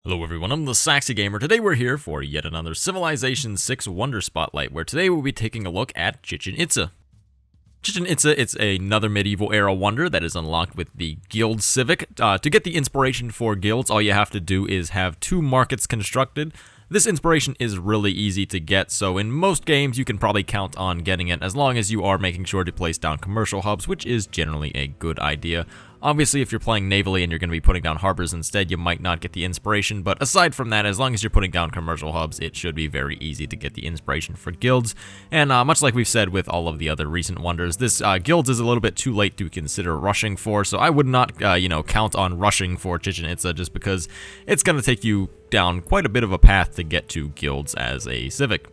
Hello everyone, I'm the Saxy Gamer. Today we're here for yet another Civilization 6 Wonder Spotlight, where today we'll be taking a look at Chichen Itza. Chichen Itza, it's another medieval era wonder that is unlocked with the Guild Civic. To get the inspiration for guilds, all you have to do is have 2 markets constructed. This inspiration is really easy to get, so in most games you can probably count on getting it as long as you are making sure to place down commercial hubs, which is generally a good idea. Obviously, if you're playing navally and you're going to be putting down harbors instead, you might not get the inspiration, but aside from that, as long as you're putting down commercial hubs, it should be very easy to get the inspiration for guilds. And much like we've said with all of the other recent wonders, this guilds is a little bit too late to consider rushing for, so I would not, count on rushing for Chichen Itza just because it's going to take you down quite a bit of a path to get to guilds as a civic.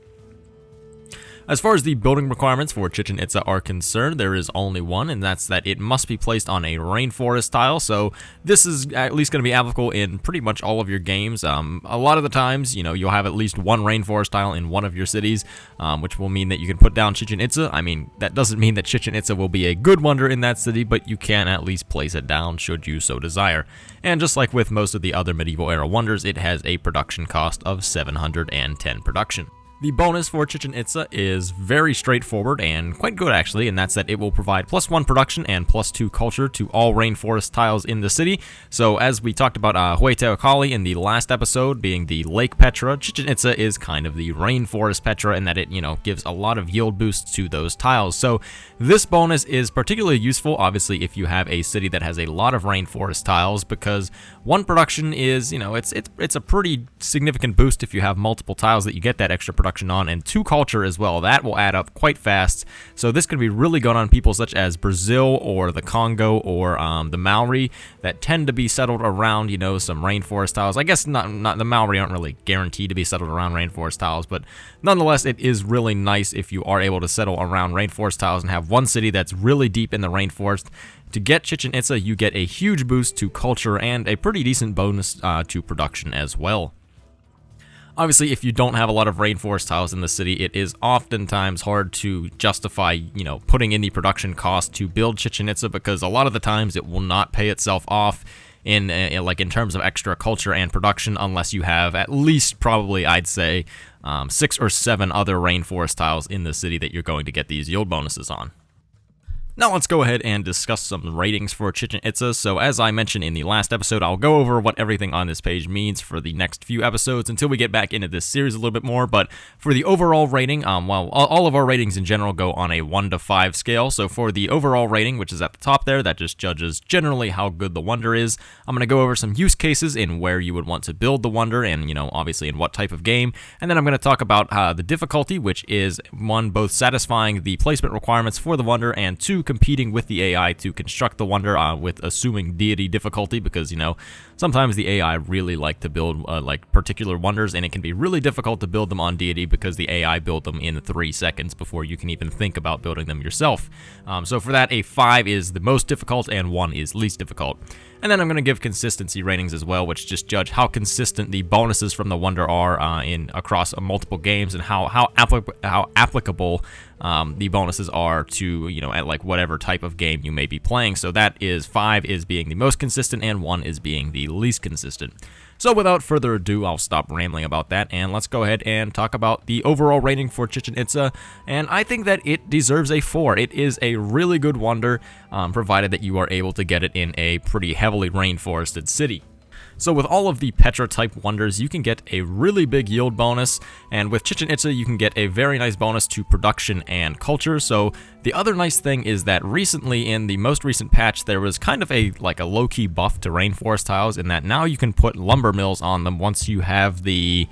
As far as the building requirements for Chichen Itza are concerned, there is only one, and that's that it must be placed on a rainforest tile, so this is at least going to be applicable in pretty much all of your games. A lot of the times, you'll have at least one rainforest tile in one of your cities, which will mean that you can put down Chichen Itza. I mean, that doesn't mean that Chichen Itza will be a good wonder in that city, but you can at least place it down should you so desire. And just like with most of the other medieval era wonders, it has a production cost of 710 production. The bonus for Chichen Itza is very straightforward and quite good actually, and that's that it will provide +1 production and +2 culture to all rainforest tiles in the city. So as we talked about Huayteocalli in the last episode being the Lake Petra, Chichen Itza is kind of the rainforest Petra in that it, gives a lot of yield boosts to those tiles. So this bonus is particularly useful obviously if you have a city that has a lot of rainforest tiles, because 1 production is, it's a pretty significant boost if you have multiple tiles that you get that extra production on, and 2 culture as well. That will add up quite fast. So this can be really good on people such as Brazil or the Congo or the Maori that tend to be settled around, some rainforest tiles. I guess not the Maori aren't really guaranteed to be settled around rainforest tiles, but nonetheless, it is really nice if you are able to settle around rainforest tiles and have one city that's really deep in the rainforest. To get Chichen Itza, you get a huge boost to culture and a pretty decent bonus to production as well. Obviously, if you don't have a lot of rainforest tiles in the city, it is oftentimes hard to justify, putting in the production cost to build Chichen Itza, because a lot of the times it will not pay itself off in terms of extra culture and production unless you have at least probably, I'd say, 6 or 7 other rainforest tiles in the city that you're going to get these yield bonuses on. Now let's go ahead and discuss some ratings for Chichen Itza. So as I mentioned in the last episode, I'll go over what everything on this page means for the next few episodes until we get back into this series a little bit more. But for the overall rating, all of our ratings in general go on a 1 to 5 scale. So for the overall rating, which is at the top there, that just judges generally how good the wonder is. I'm going to go over some use cases in where you would want to build the wonder and, obviously in what type of game. And then I'm going to talk about the difficulty, which is 1, both satisfying the placement requirements for the wonder, and 2, competing with the AI to construct the wonder with assuming deity difficulty, because sometimes the AI really like to build particular wonders, and it can be really difficult to build them on deity because the AI built them in 3 seconds before you can even think about building them yourself. So for that, a 5 is the most difficult and 1 is least difficult. And then I'm going to give consistency ratings as well, which just judge how consistent the bonuses from the wonder are across multiple games, and how applicable the bonuses are to at whatever type of game you may be playing. So that is 5 is being the most consistent and 1 is being the least consistent. So without further ado, I'll stop rambling about that, and let's go ahead and talk about the overall rating for Chichen Itza. And I think that it deserves a 4. It is a really good wonder, provided that you are able to get it in a pretty heavily rainforested city. So with all of the Petra-type wonders, you can get a really big yield bonus, and with Chichen Itza, you can get a very nice bonus to production and culture. So the other nice thing is that recently, in the most recent patch, there was kind of a low-key buff to rainforest tiles, in that now you can put lumber mills on them once you have the...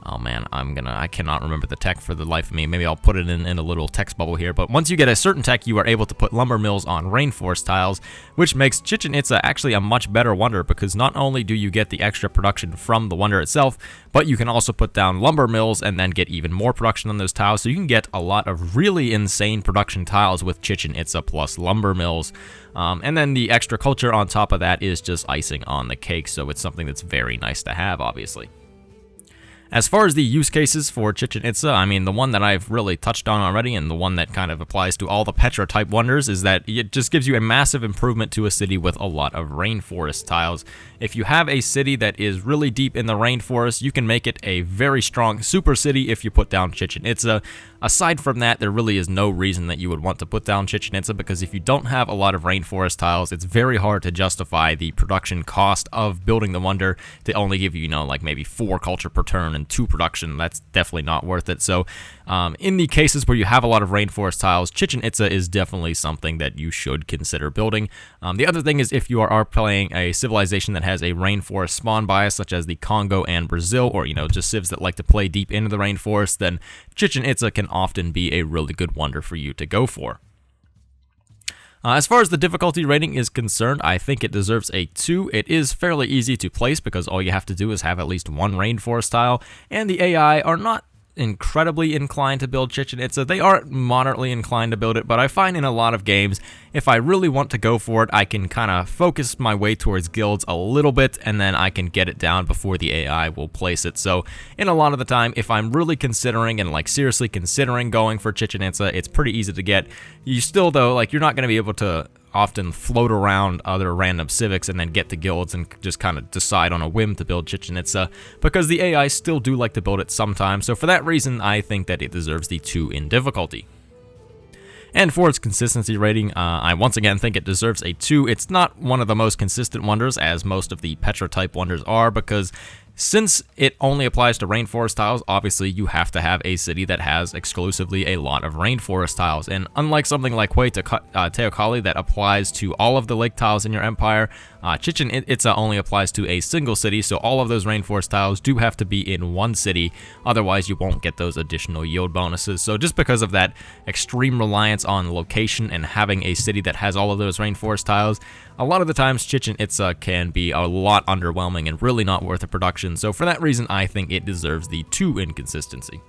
Oh man, I cannot remember the tech for the life of me. Maybe I'll put it in a little text bubble here. But once you get a certain tech, you are able to put lumber mills on rainforest tiles, which makes Chichen Itza actually a much better wonder, because not only do you get the extra production from the wonder itself, but you can also put down lumber mills and then get even more production on those tiles. So you can get a lot of really insane production tiles with Chichen Itza plus lumber mills. And then the extra culture on top of that is just icing on the cake. So it's something that's very nice to have, obviously. As far as the use cases for Chichen Itza, I mean, the one that I've really touched on already and the one that kind of applies to all the Petra-type wonders is that it just gives you a massive improvement to a city with a lot of rainforest tiles. If you have a city that is really deep in the rainforest, you can make it a very strong super city if you put down Chichen Itza. Aside from that, there really is no reason that you would want to put down Chichen Itza, because if you don't have a lot of rainforest tiles, it's very hard to justify the production cost of building the wonder to only give you, like maybe 4 culture per turn and 2 production. That's definitely not worth it. So in the cases where you have a lot of rainforest tiles, Chichen Itza is definitely something that you should consider building. The other thing is, if you are playing a civilization that has a rainforest spawn bias, such as the Congo and Brazil, or just civs that like to play deep into the rainforest, then Chichen Itza can often be a really good wonder for you to go for. As far as the difficulty rating is concerned, I think it deserves a 2. It is fairly easy to place because all you have to do is have at least 1 rainforest tile, and the AI are not incredibly inclined to build Chichen Itza. They are moderately inclined to build it, but I find in a lot of games, if I really want to go for it, I can kind of focus my way towards guilds a little bit, and then I can get it down before the AI will place it. So in a lot of the time, if I'm really considering and seriously considering going for Chichen Itza, it's pretty easy to get. You still, though, you're not going to be able to often float around other random civics and then get to guilds and just kind of decide on a whim to build Chichen Itza, because the AI still do like to build it sometimes. So for that reason, I think that it deserves the 2 in difficulty. And for its consistency rating, I once again think it deserves a 2. It's not one of the most consistent wonders, as most of the Petra-type wonders are, because since it only applies to rainforest tiles, obviously you have to have a city that has exclusively a lot of rainforest tiles. And unlike something like Teocalli that applies to all of the lake tiles in your empire, Chichen Itza only applies to a single city, so all of those rainforest tiles do have to be in one city, otherwise you won't get those additional yield bonuses. So just because of that extreme reliance on location and having a city that has all of those rainforest tiles, a lot of the times Chichen Itza can be a lot underwhelming and really not worth a production. So for that reason, I think it deserves the 2 in consistency.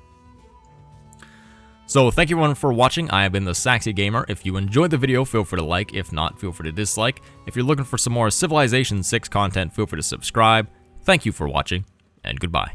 So thank you everyone for watching. I have been the Saxy Gamer. If you enjoyed the video, feel free to like. If not, feel free to dislike. If you're looking for some more Civilization 6 content, feel free to subscribe. Thank you for watching, and goodbye.